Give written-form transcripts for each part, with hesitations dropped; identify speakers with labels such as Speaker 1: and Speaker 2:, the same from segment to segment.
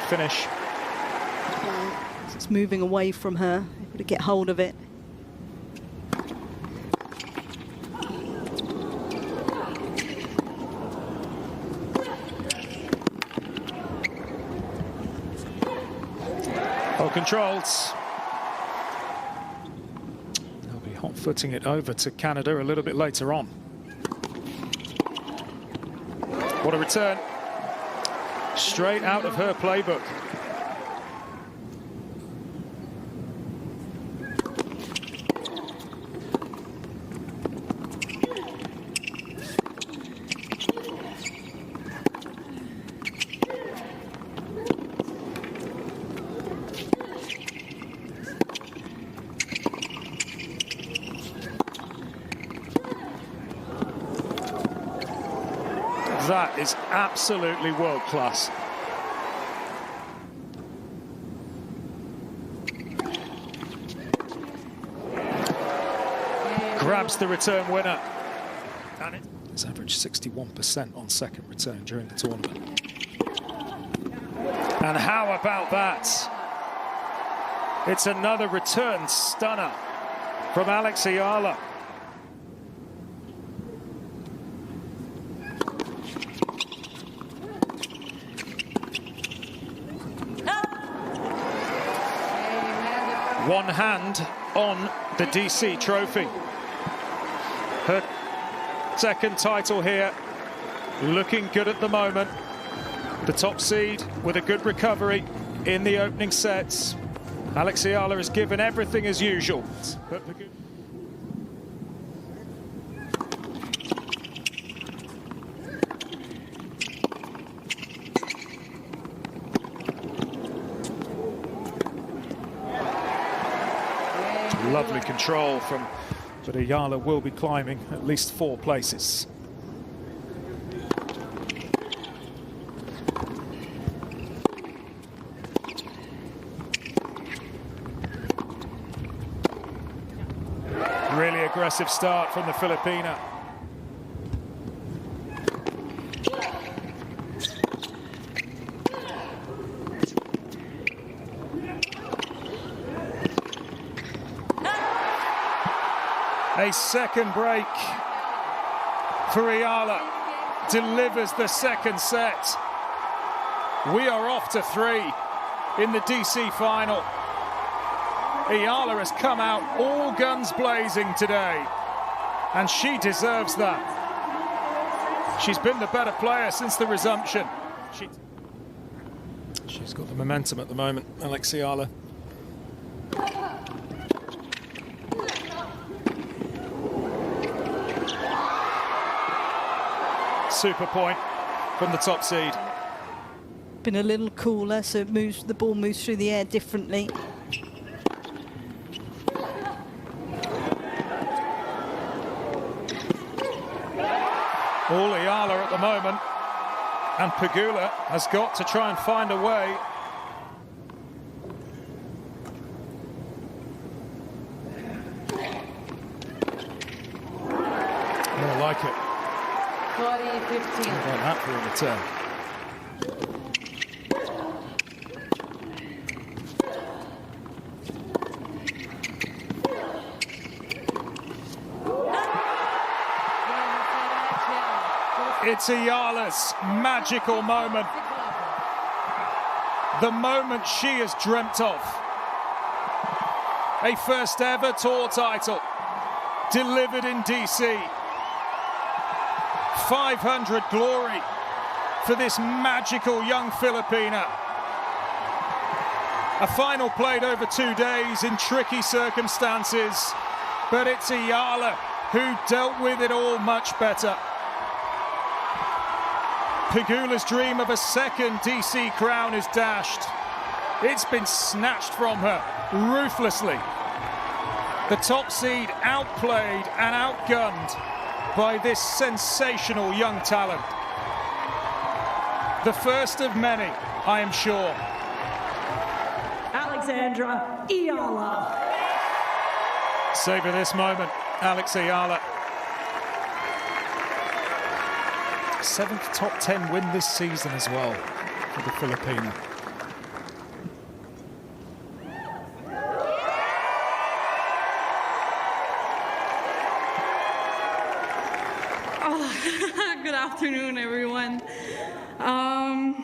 Speaker 1: finish.
Speaker 2: It's moving away from her, able to get hold of it.
Speaker 1: Well controlled. They'll be hot-footing it over to Canada a little bit later on. What a return. Straight out of her playbook. That is absolutely world class. Grabs the return winner. And it's averaged 61% on second return during the tournament. And how about that? It's another return stunner from Alexandra Eala. One hand on the DC trophy. Her second title here, looking good at the moment. The top seed with a good recovery in the opening sets. Alexandra Eala has given everything as usual. But lovely control from, but Eala will be climbing at least 4 places. Really aggressive start from the Filipina. A second break for Eala, delivers the second set. We are off to 3 in the DC final. Eala has come out all guns blazing today, and she deserves that. She's been the better player since the resumption. She's got the momentum at the moment, Alexandra Eala. Super point from the top seed.
Speaker 2: Been a little cooler, so it moves, the ball moves through the air differently.
Speaker 1: All Eala at the moment, and Pegula has got to try and find a way. More like it.
Speaker 3: 40-15.
Speaker 1: How about that for a return? It's Eala's magical moment. The moment she has dreamt of. A first ever tour title delivered in DC. 500 glory for this magical young Filipina. A final played over 2 days in tricky circumstances, but it's Eala who dealt with it all much better. Pegula's dream of a second DC crown is dashed. It's been snatched from her ruthlessly. The top seed outplayed and outgunned by this sensational young talent. The first of many, I am sure.
Speaker 2: Alexandra Eala.
Speaker 1: Savor this moment, Alexandra Eala. 7th top 10 win this season as well for the Filipina.
Speaker 4: Good afternoon, everyone. Oh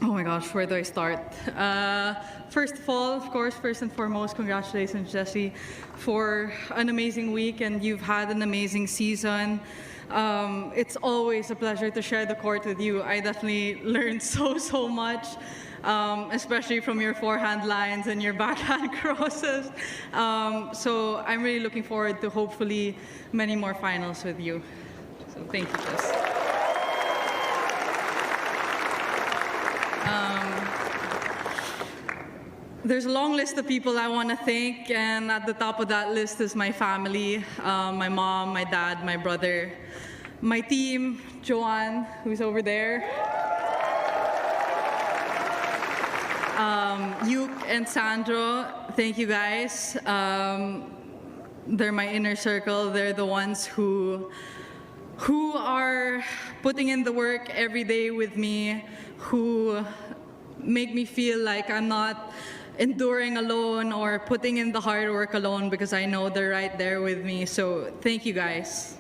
Speaker 4: my gosh, where do I start? First of all, of course, first and foremost, congratulations, Jessie, for an amazing week, and you've had an amazing season. It's always a pleasure to share the court with you. I definitely learned so much, especially from your forehand lines and your backhand crosses. So I'm really looking forward to hopefully many more finals with you. So thank you, Jess. There's a long list of people I want to thank, and at the top of that list is my family, my mom, my dad, my brother, my team, Joanne, who's over there, Yuke and Sandro, thank you guys. They're my inner circle. They're the ones who are putting in the work every day with me, who make me feel like I'm not enduring alone or putting in the hard work alone, because I know they're right there with me. So thank you guys.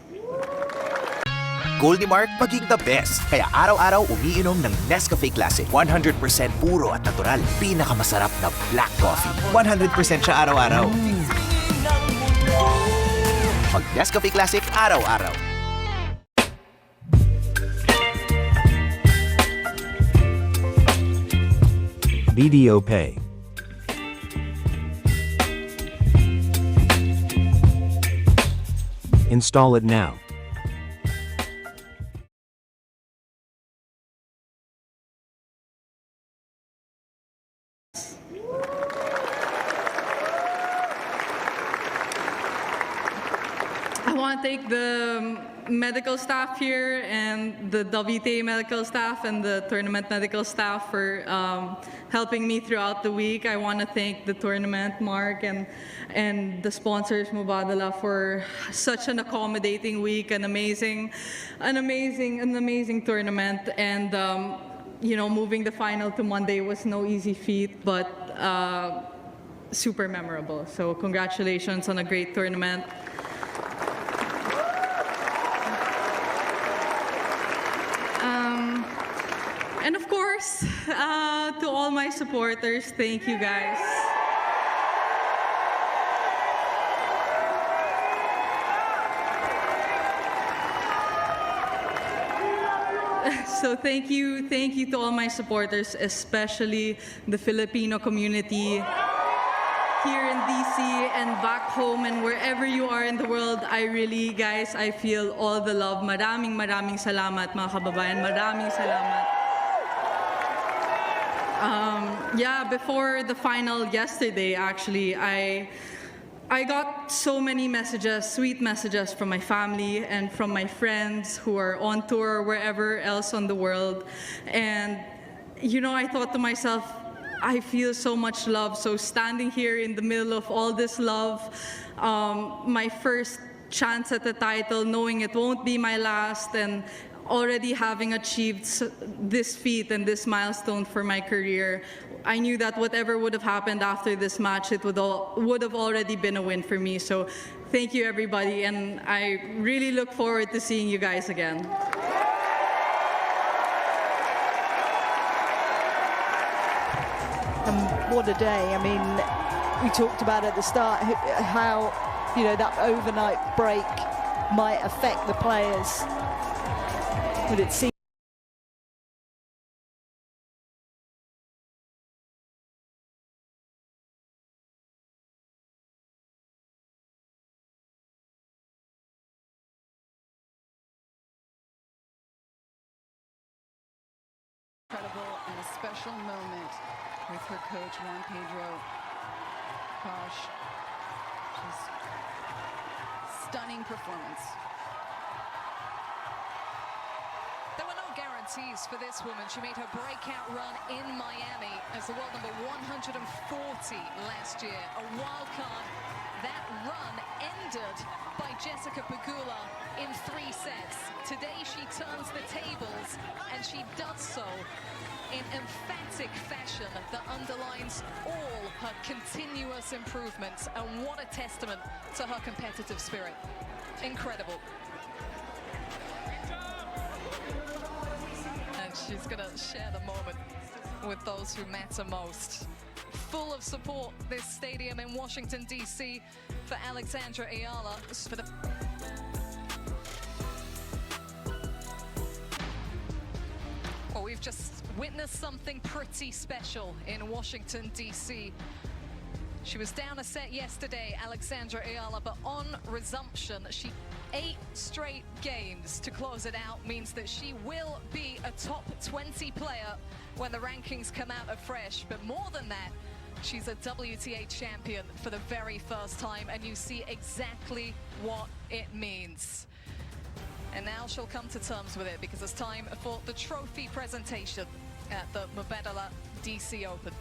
Speaker 5: Goldie Mark, maging the best. Kaya araw-araw umiinom ng Nescafe Classic. 100% puro at natural. Pinakamasarap na black coffee. 100% siya araw-araw. Mag Nescafe Classic araw-araw.
Speaker 6: BDO Pay. Install it now.
Speaker 4: I want to thank the medical staff here and the WTA medical staff and the tournament medical staff for helping me throughout the week. I want to thank the tournament, Mark, and the sponsors, Mubadala, for such an accommodating week, an amazing tournament. And you know, moving the final to Monday was no easy feat, but super memorable. So congratulations on a great tournament. And of course, to all my supporters, thank you guys. So thank you to all my supporters, especially the Filipino community here in DC and back home and wherever you are in the world. I really, guys, I feel all the love. Maraming salamat, mga kababayan. Maraming salamat. Yeah, before the final yesterday, actually, I got so many messages, sweet messages from my family and from my friends who are on tour or wherever else on the world. And, you know, I thought to myself, I feel so much love. So standing here in the middle of all this love, my first chance at the title, knowing it won't be my last, and already having achieved this feat and this milestone for my career, I knew that whatever would have happened after this match, it would have already been a win for me. So thank you, everybody, and I really look forward to seeing you guys again.
Speaker 2: What a day. I mean, we talked about at the start how, you know, that overnight break might affect the players. But it seems
Speaker 7: incredible and a special moment with her coach Juan Pedro Posh. Just stunning performance.
Speaker 8: There were no guarantees for this woman. She made her breakout run in Miami as the world number 140 last year. A wild card. That run ended by Jessica Pegula in 3 sets. Today she turns the tables, and she does so in emphatic fashion that underlines all her continuous improvements, and what a testament to her competitive spirit. Incredible. she's going to share the moment with those who matter most. Full of support, this stadium in Washington, D.C. for Alexandra Eala. For the well, we've just witnessed something pretty special in Washington, D.C. She was down a set yesterday, Alexandra Eala, but on resumption, 8 straight games to close it out means that she will be a top 20 player when the rankings come out afresh. But more than that, she's a WTA champion for the very first time, and you see exactly what it means. And now she'll come to terms with it because it's time for the trophy presentation at the Mubadala DC Open.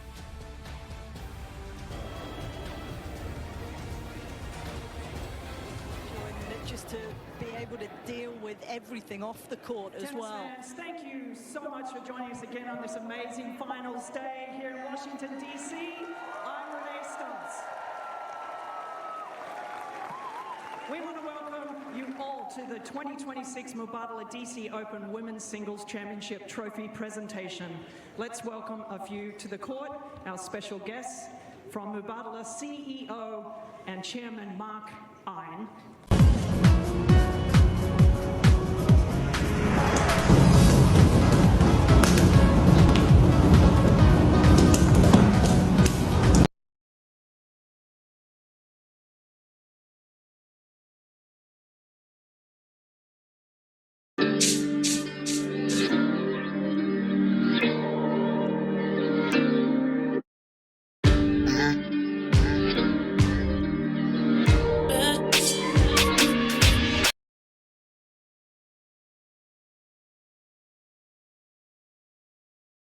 Speaker 2: Just to be able to deal with everything off the court as well.
Speaker 9: Fans, thank you so much for joining us again on this amazing finals day here in Washington, D.C. I'm Renee Stuntz. We want to welcome you all to the 2026 Mubadala DC Open Women's Singles Championship Trophy presentation. Let's welcome a few to the court, our special guests from Mubadala CEO and Chairman Mark Ein.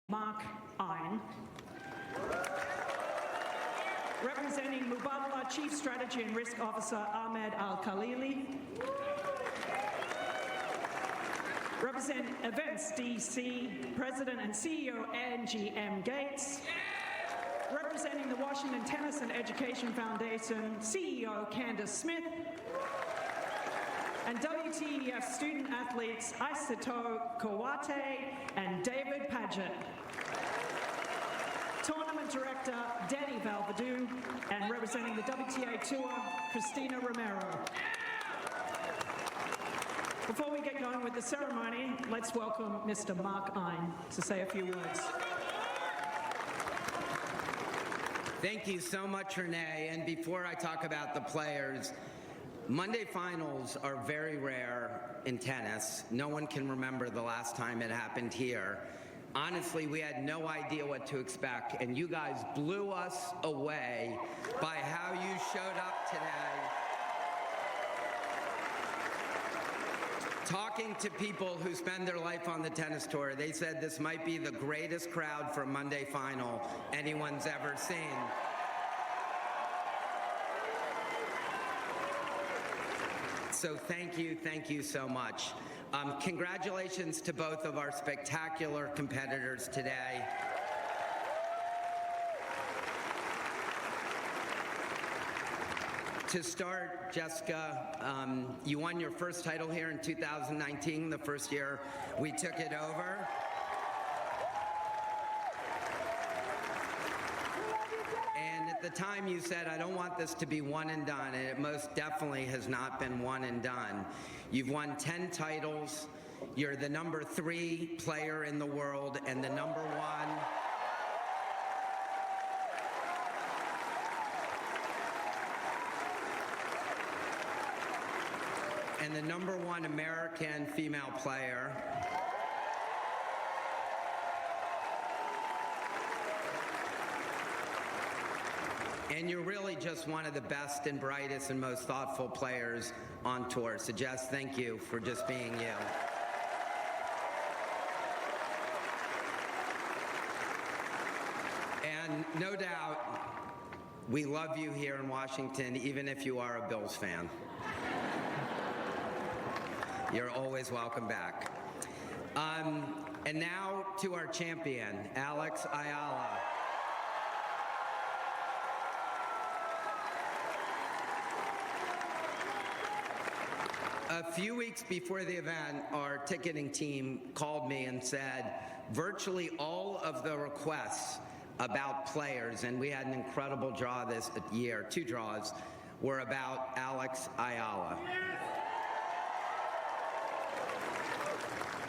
Speaker 9: Mark Ein. Representing Mubadala Chief Strategy and Risk Officer Ahmed Al-Khalili. Represent Events DC President and CEO Angie M. Gates. Representing the Washington Tennis and Education Foundation CEO Candace Smith. And WTEF student athletes Isato Kawate and David Paget. Tournament Director Danny Valverdue, and representing the WTA Tour, Christina Romero. Before we get going with the ceremony, let's welcome Mr. Mark Ein to say a few words.
Speaker 10: Thank you so much, Renee. And before I talk about the players, Monday finals are very rare in tennis. No one can remember the last time it happened here. Honestly, we had no idea what to expect, and you guys blew us away by how you showed up today. Talking to people who spend their life on the tennis tour, they said this might be the greatest crowd for a Monday final anyone's ever seen. So thank you so much. Congratulations to both of our spectacular competitors today. To start, Jessica, you won your first title here in 2019, the first year we took it over. And at the time you said, I don't want this to be one and done, and it most definitely has not been one and done. You've won 10 titles, you're the number 3 player in the world and the number 1 and the number 1 American female player. And you're really just one of the best and brightest and most thoughtful players on tour. So Jess, thank you for just being you. And no doubt, we love you here in Washington, even if you are a Bills fan. You're always welcome back. And now to our champion, Alex Eala. A few weeks before the event, our ticketing team called me and said virtually all of the requests about players, and we had an incredible draw this year, 2 draws, were about Alex Eala.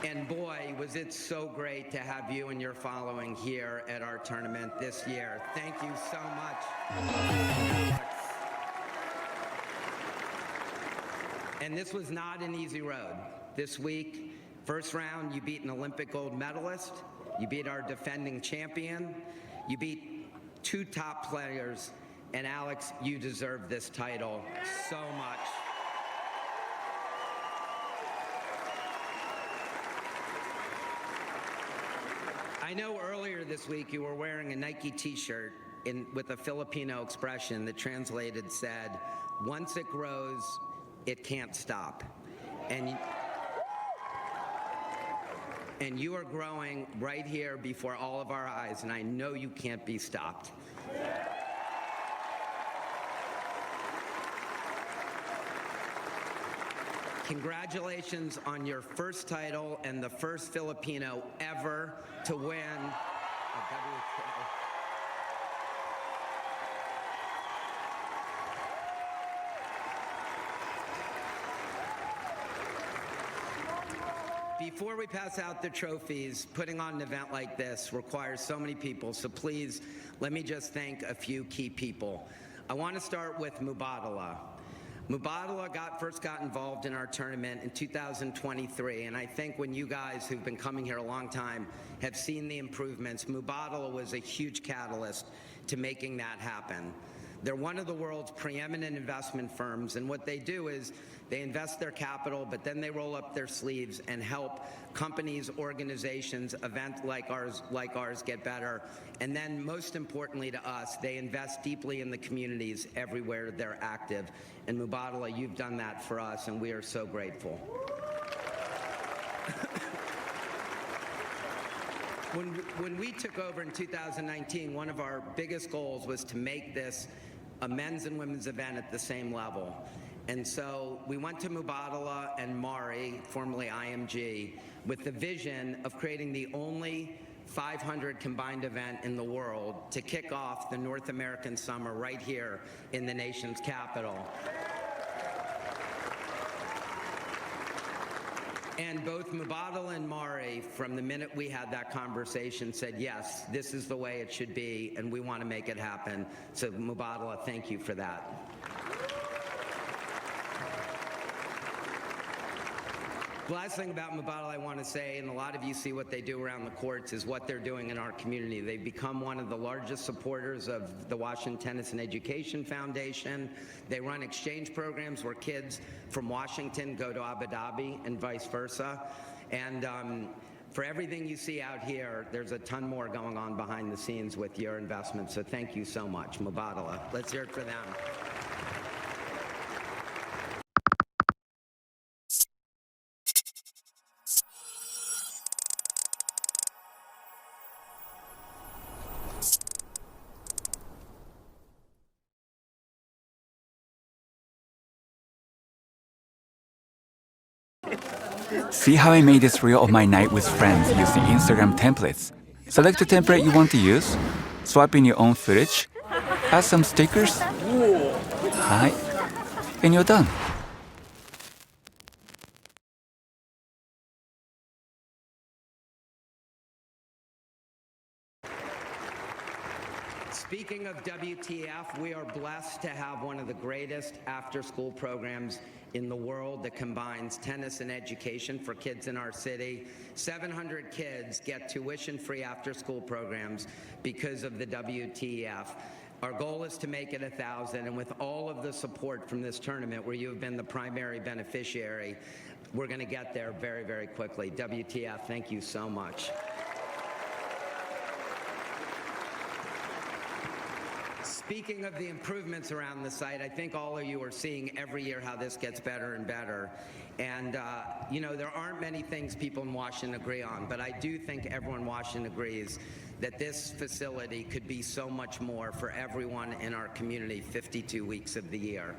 Speaker 10: And boy, was it so great to have you and your following here at our tournament this year. Thank you so much. And this was not an easy road. This week, first round, you beat an Olympic gold medalist, you beat our defending champion, you beat 2 top players, and Alex, you deserve this title so much. I know earlier this week you were wearing a Nike t-shirt with a Filipino expression that translated said, "Once it grows, it can't stop." And you are growing right here before all of our eyes, and I know you can't be stopped. Congratulations on your first title and the first Filipino ever to win a WTA. Before we pass out the trophies, putting on an event like this requires so many people, so please let me just thank a few key people. I want to start with Mubadala. Mubadala first got involved in our tournament in 2023, and I think when you guys who've been coming here a long time have seen the improvements, Mubadala was a huge catalyst to making that happen. They're one of the world's preeminent investment firms, and what they do is they invest their capital, but then they roll up their sleeves and help companies, organizations, events like ours get better. And then most importantly to us, they invest deeply in the communities everywhere they're active. And Mubadala, you've done that for us, and we are so grateful. When we took over in 2019, one of our biggest goals was to make this a men's and women's event at the same level. And so we went to Mubadala and Mari, formerly IMG, with the vision of creating the only 500 combined event in the world to kick off the North American summer right here in the nation's capital. And both Mubadala and Mari, from the minute we had that conversation, said, yes, this is the way it should be, and we want to make it happen. So Mubadala, thank you for that. The last thing about Mubadala I want to say, and a lot of you see what they do around the courts, is what they're doing in our community. They've become one of the largest supporters of the Washington Tennis and Education Foundation. They run exchange programs where kids from Washington go to Abu Dhabi and vice versa. And for everything you see out here, there's a ton more going on behind the scenes with your investment. So thank you so much, Mubadala. Let's hear it for them.
Speaker 11: See how I made this reel of my night with friends using Instagram templates. Select the template you want to use, swap in your own footage, add some stickers, hi, and you're done.
Speaker 10: Speaking of WTF, we are blessed to have one of the greatest after-school programs in the world that combines tennis and education for kids in our city. 700 kids get tuition-free after-school programs because of the WTF. Our goal is to make it 1,000, and with all of the support from this tournament, where you have been the primary beneficiary, we're going to get there very, very quickly. WTF, thank you so much. Speaking of the improvements around the site, I think all of you are seeing every year how this gets better and better. And, you know, there aren't many things people in Washington agree on, but I do think everyone in Washington agrees that this facility could be so much more for everyone in our community 52 weeks of the year.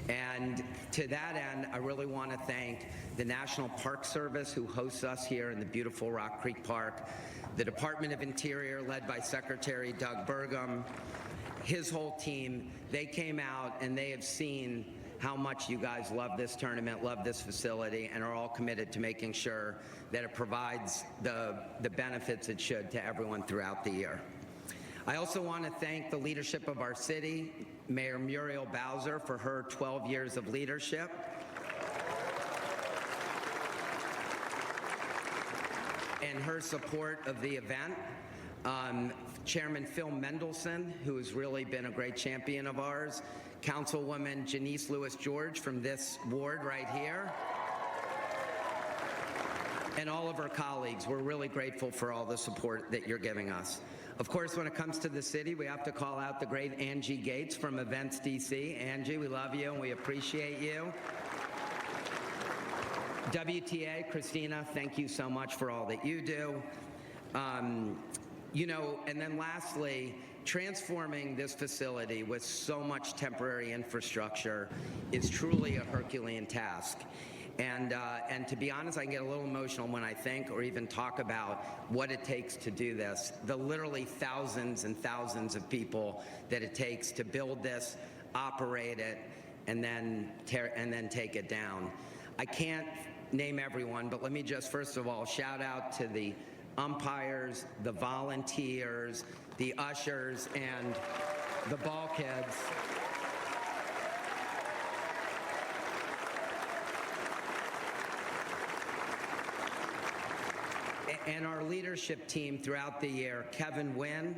Speaker 10: And to that end, I really want to thank the National Park Service, who hosts us here in the beautiful Rock Creek Park, the Department of Interior, led by Secretary Doug Burgum, his whole team. They came out and they have seen how much you guys love this tournament, love this facility, and are all committed to making sure that it provides the benefits it should to everyone throughout the year. I also want to thank the leadership of our city, Mayor Muriel Bowser, for her 12 years of leadership. And her support of the event. Chairman Phil Mendelson, who has really been a great champion of ours. Councilwoman Janice Lewis-George from this ward right here. And all of our colleagues, we're really grateful for all the support that you're giving us. Of course, when it comes to the city, we have to call out the great Angie Gates from Events DC. Angie, we love you and we appreciate you. WTA, Christina, thank you so much for all that you do. You know, and then lastly, transforming this facility with so much temporary infrastructure is truly a Herculean task. And to be honest, I can get a little emotional when I think or even talk about what it takes to do this. The literally thousands and thousands of people that it takes to build this, operate it, and then take it down. I can't name everyone, but let me just first of all shout out to the umpires, the volunteers, the ushers, and the ball kids. And our leadership team throughout the year, Kevin Wynn,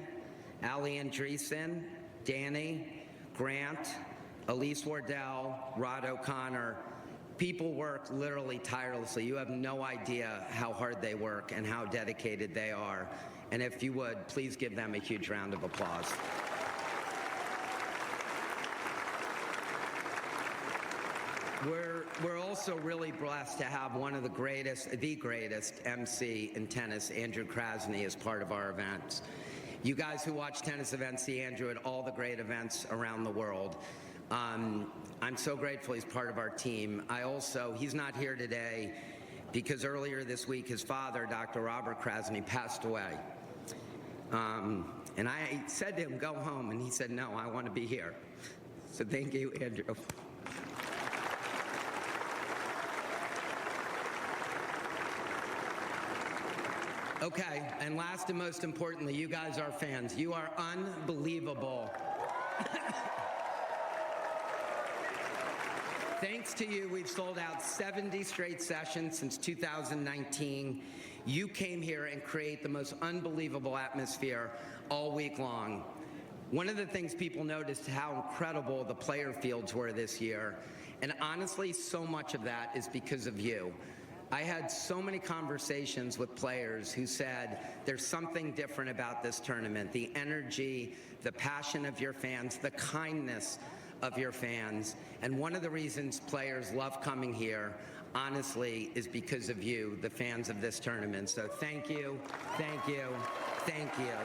Speaker 10: Ali Andreessen, Danny, Grant, Elise Wardell, Rod O'Connor. People work literally tirelessly. You have no idea how hard they work and how dedicated they are. And if you would, please give them a huge round of applause. We're also really blessed to have one of the greatest MC in tennis, Andrew Krasny, as part of our events. You guys who watch tennis events see Andrew at all the great events around the world. I'm so grateful he's part of our team. He's not here today because earlier this week his father, Dr. Robert Krasny, passed away. And I said to him, go home, and he said, no, I want to be here. So thank you, Andrew. Okay, and last and most importantly, you guys are fans. You are unbelievable. Thanks to you, we've sold out 70 straight sessions since 2019. You came here and create the most unbelievable atmosphere all week long. One of the things people noticed how incredible the player fields were this year, and honestly, so much of that is because of you. I had so many conversations with players who said there's something different about this tournament. The energy, the passion of your fans, the kindness of your fans. And one of the reasons players love coming here, honestly, is because of you, the fans of this tournament. So thank you, thank you, thank you.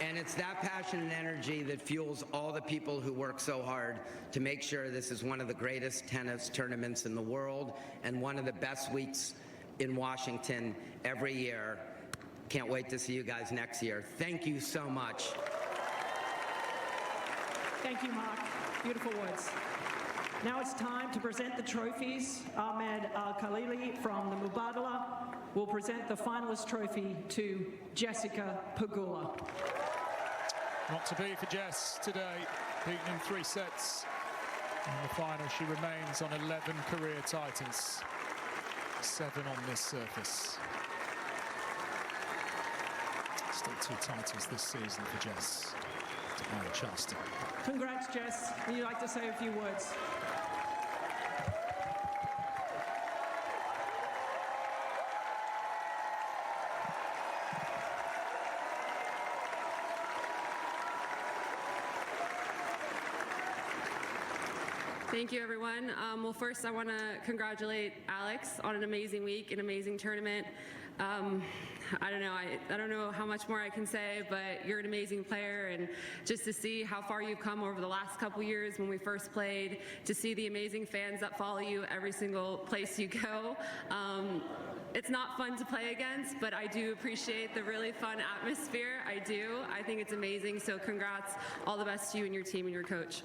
Speaker 10: And it's that passion and energy that fuels all the people who work so hard to make sure this is one of the greatest tennis tournaments in the world and one of the best weeks in Washington every year. Can't wait to see you guys next year. Thank you so much.
Speaker 9: Thank you, Mark. Beautiful words. Now it's time to present the trophies. Ahmed Al-Khalili from the Mubadala will present the finalist trophy to Jessica Pegula.
Speaker 1: Not to be for Jess today, beaten in 3 sets. In the final, she remains on 11 career titles, 7 on this surface. Still 2 titles this season for Jess and Charleston.
Speaker 9: Congrats, Jess. Would you like to say a few words?
Speaker 12: Thank you, everyone. Well, first, I want to congratulate Alex on an amazing week, an amazing tournament. I don't know. I don't know how much more I can say, but you're an amazing player, and just to see how far you've come over the last couple years when we first played, to see the amazing fans that follow you every single place you go. It's not fun to play against, but I do appreciate the really fun atmosphere. I do. I think it's amazing. So congrats. All the best to you and your team and your coach.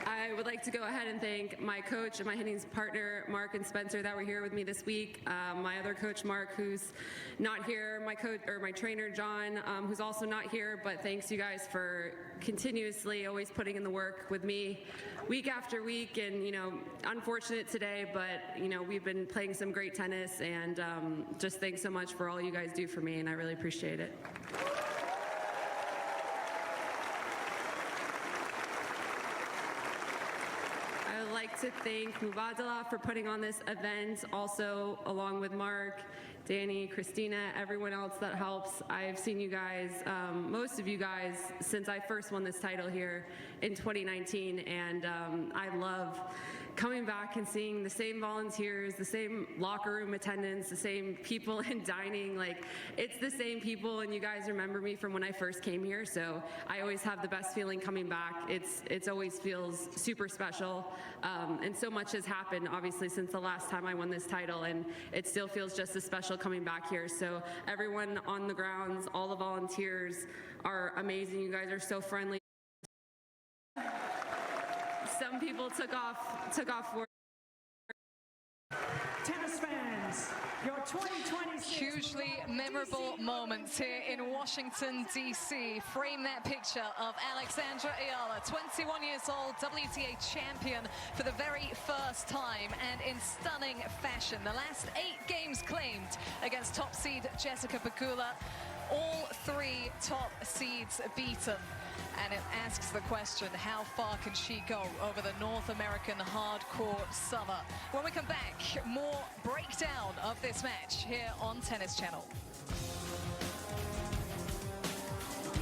Speaker 12: I would like to go ahead and thank my coach and my hitting partner, Mark and Spencer, that were here with me this week. My other coach, Mark, who's not here. My coach, or my trainer, John, who's also not here. But thanks, you guys, for continuously always putting in the work with me, week after week. And unfortunate today, but we've been playing some great tennis. And just thanks so much for all you guys do for me, and I really appreciate it. I would like to thank Mubadala for putting on this event, also along with Mark, Danny, Christina, everyone else that helps. I've seen you guys, most of you guys, since I first won this title here in 2019, and I love coming back and seeing the same volunteers, the same locker room attendants, the same people in dining. Like, it's the same people, and you guys remember me from when I first came here, so I always have the best feeling coming back. It's always feels super special, and so much has happened, obviously, since the last time I won this title, and it still feels just as special coming back here. So everyone on the grounds, all the volunteers are amazing. You guys are so friendly. Some people took off work.
Speaker 9: Tennis fans, your 2026
Speaker 8: hugely memorable moments here in Washington, D.C. Frame that picture of Alexandra Eala, 21 years old, WTA champion for the very first time, and in stunning fashion. The last 8 games claimed against top seed Jessica Pegula, all 3 top seeds beaten. And it asks the question, how far can she go over the North American hardcourt summer? When we come back, more breakdown of this match here on Tennis Channel.